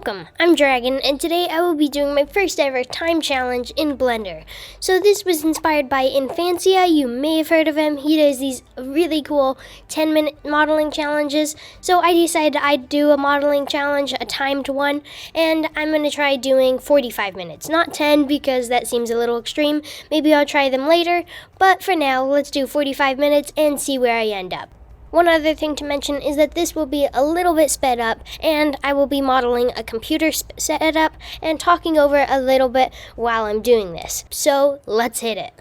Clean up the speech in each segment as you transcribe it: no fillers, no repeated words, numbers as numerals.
Welcome, I'm Dragon, and today I will be doing my first ever time challenge in Blender. So this was inspired by Imphenzia. You may have heard of him. He does these really cool 10-minute modeling challenges. So I decided I'd do a modeling challenge, a timed one, and I'm going to try doing 45 minutes. Not 10 because that seems a little extreme. Maybe I'll try them later, but for now, let's do 45 minutes and see where I end up. One other thing to mention is that this will be a little bit sped up, and I will be modeling a computer setup and talking over a little bit while I'm doing this. So let's hit it.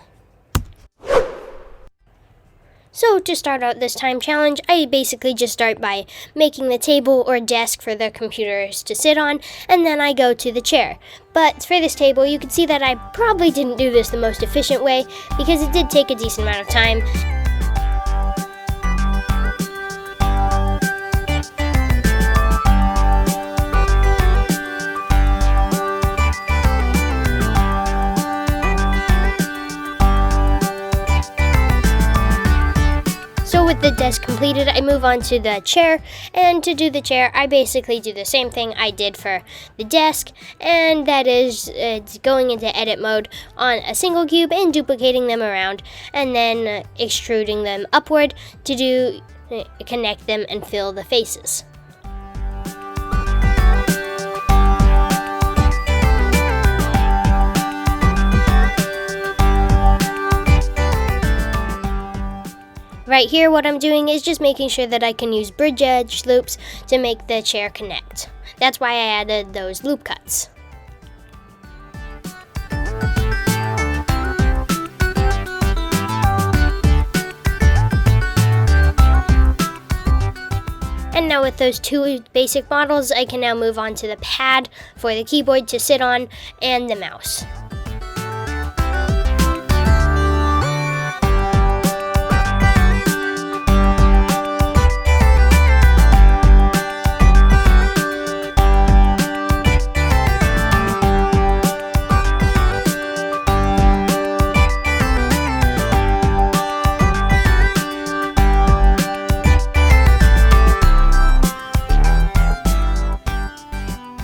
So to start out this time challenge, I basically just start by making the table or desk for the computers to sit on, and then I go to the chair. But for this table, you can see that I probably didn't do this the most efficient way because it did take a decent amount of time. So with the desk completed, I move on to the chair, and to do the chair, I basically do the same thing I did for the desk, and that is going into edit mode on a single cube and duplicating them around, and then extruding them upward to connect them and fill the faces. Right here, what I'm doing is just making sure that I can use bridge edge loops to make the chair connect. That's why I added those loop cuts. And now with those two basic models, I can now move on to the pad for the keyboard to sit on and the mouse.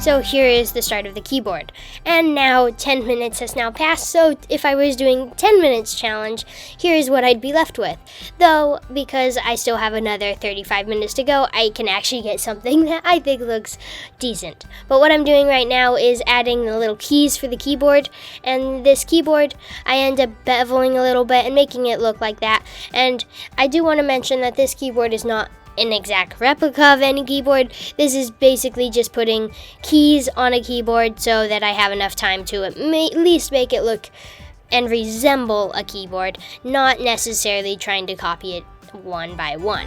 So here is the start of the keyboard. And now 10 minutes has now passed, so if I was doing 10 minutes challenge, here is what I'd be left with. Though, because I still have another 35 minutes to go, I can actually get something that I think looks decent. But what I'm doing right now is adding the little keys for the keyboard, and this keyboard, I end up beveling a little bit and making it look like that. And I do want to mention that this keyboard is not an exact replica of any keyboard. This is basically just putting keys on a keyboard so that I have enough time to at least make it look and resemble a keyboard, not necessarily trying to copy it one by one.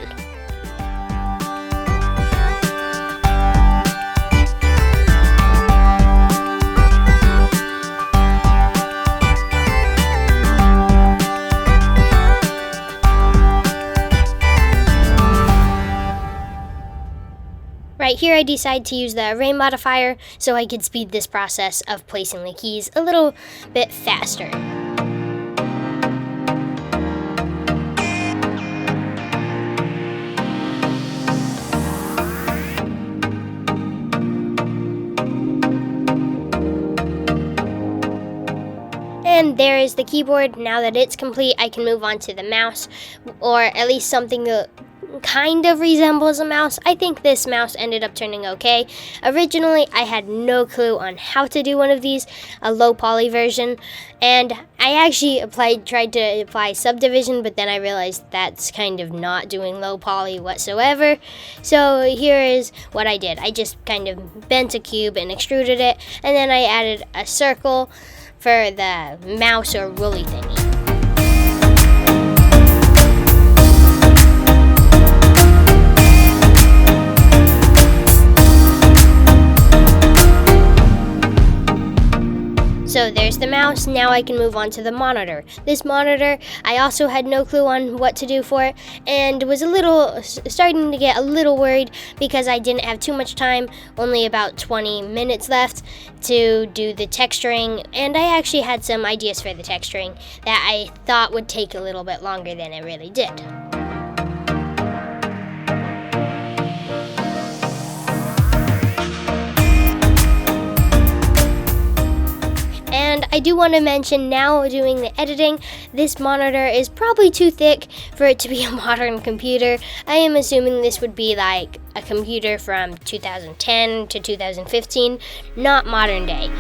Right here, I decide to use the array modifier so I could speed this process of placing the keys a little bit faster. And there is the keyboard. Now that it's complete, I can move on to the mouse, or at least something that kind of resembles a mouse. I think this mouse ended up turning okay. Originally, I had no clue on how to do one of these, a low poly version, and I actually tried to apply subdivision, but then I realized that's kind of not doing low poly whatsoever. So here is what I did. I just kind of bent a cube and extruded it, and then I added a circle for the mouse or woolly thingy. So there's the mouse. Now I can move on to the monitor. This monitor, I also had no clue on what to do for it, and was starting to get a little worried because I didn't have too much time, only about 20 minutes left to do the texturing, and I actually had some ideas for the texturing that I thought would take a little bit longer than it really did. I do want to mention, now doing the editing, this monitor is probably too thick for it to be a modern computer. I am assuming this would be like a computer from 2010 to 2015, not modern day.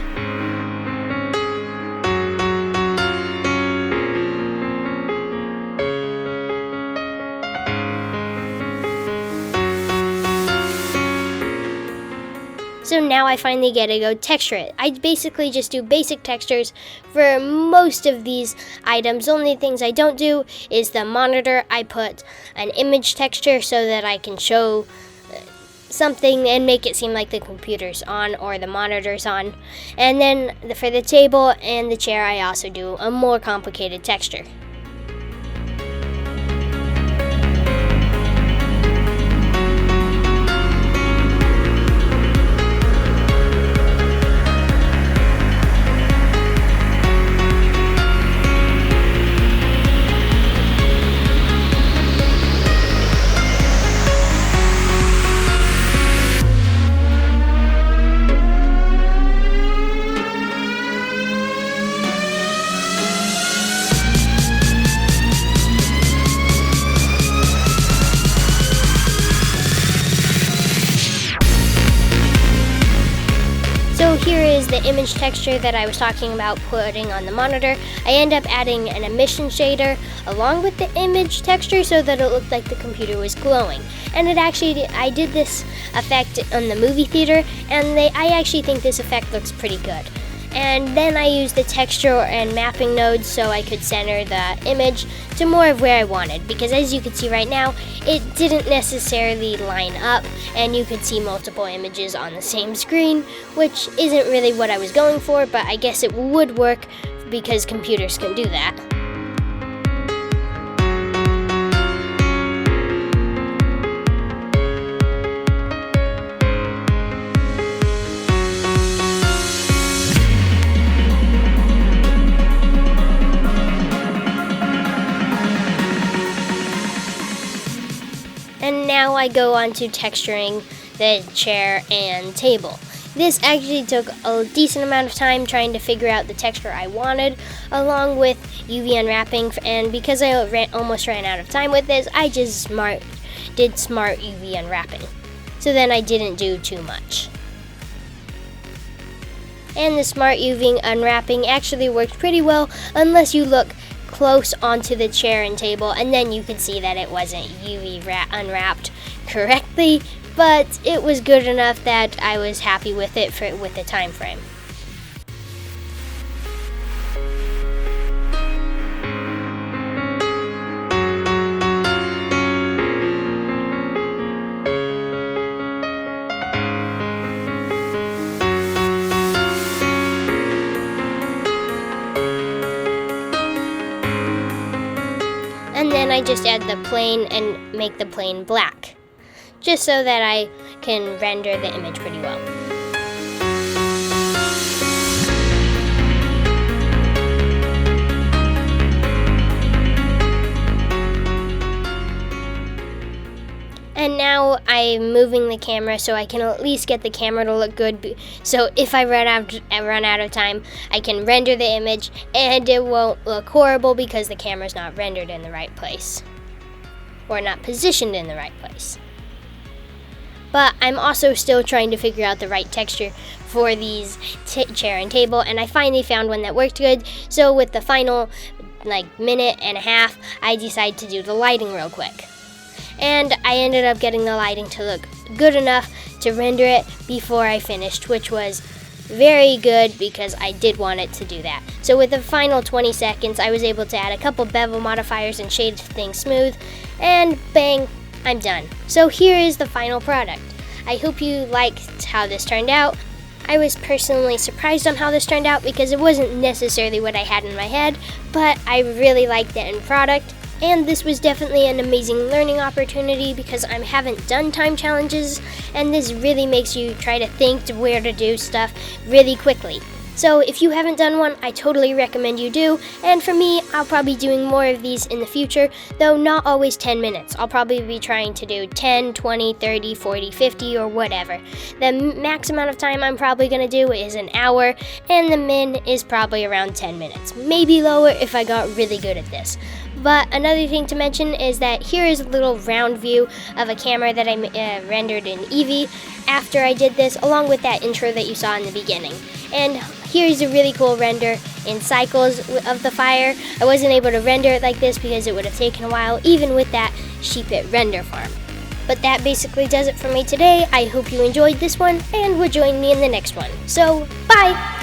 So now I finally get to go texture it. I basically just do basic textures for most of these items. The only things I don't do is the monitor. I put an image texture so that I can show something and make it seem like the computer's on or the monitor's on. And then for the table and the chair, I also do a more complicated texture. So here is the image texture that I was talking about putting on the monitor. I end up adding an emission shader along with the image texture so that it looked like the computer was glowing. And I did this effect on the movie theater, and I actually think this effect looks pretty good. And then I used the texture and mapping nodes so I could center the image to more of where I wanted, because as you can see right now, it didn't necessarily line up and you could see multiple images on the same screen, which isn't really what I was going for, but I guess it would work because computers can do that. And now I go on to texturing the chair and table. This actually took a decent amount of time trying to figure out the texture I wanted, along with UV unwrapping, and because I almost ran out of time with this, I just did smart UV unwrapping. So then I didn't do too much. And the smart UV unwrapping actually worked pretty well, unless you look close onto the chair and table, and then you could see that it wasn't UV unwrapped correctly, but it was good enough that I was happy with it with the time frame. And then I just add the plane and make the plane black, just so that I can render the image pretty well. And now I'm moving the camera so I can at least get the camera to look good. So if I run out of time, I can render the image and it won't look horrible because the camera's not rendered in the right place or not positioned in the right place. But I'm also still trying to figure out the right texture for these chair and table, and I finally found one that worked good. So with the final minute and a half, I decided to do the lighting real quick. And I ended up getting the lighting to look good enough to render it before I finished, which was very good because I did want it to do that. So with the final 20 seconds, I was able to add a couple bevel modifiers and shade things smooth, and bang, I'm done. So here is the final product. I hope you liked how this turned out. I was personally surprised on how this turned out because it wasn't necessarily what I had in my head, but I really liked the end product. And this was definitely an amazing learning opportunity because I haven't done time challenges, and this really makes you try to think to where to do stuff really quickly. So if you haven't done one, I totally recommend you do. And for me, I'll probably be doing more of these in the future, though not always 10 minutes. I'll probably be trying to do 10, 20, 30, 40, 50, or whatever. The max amount of time I'm probably going to do is an hour, and the min is probably around 10 minutes. Maybe lower if I got really good at this. But another thing to mention is that here is a little round view of a camera that I rendered in Eevee after I did this, along with that intro that you saw in the beginning. And here's a really cool render in cycles of the fire. I wasn't able to render it like this because it would have taken a while, even with that sheepit render farm. But that basically does it for me today. I hope you enjoyed this one and will join me in the next one. So, bye!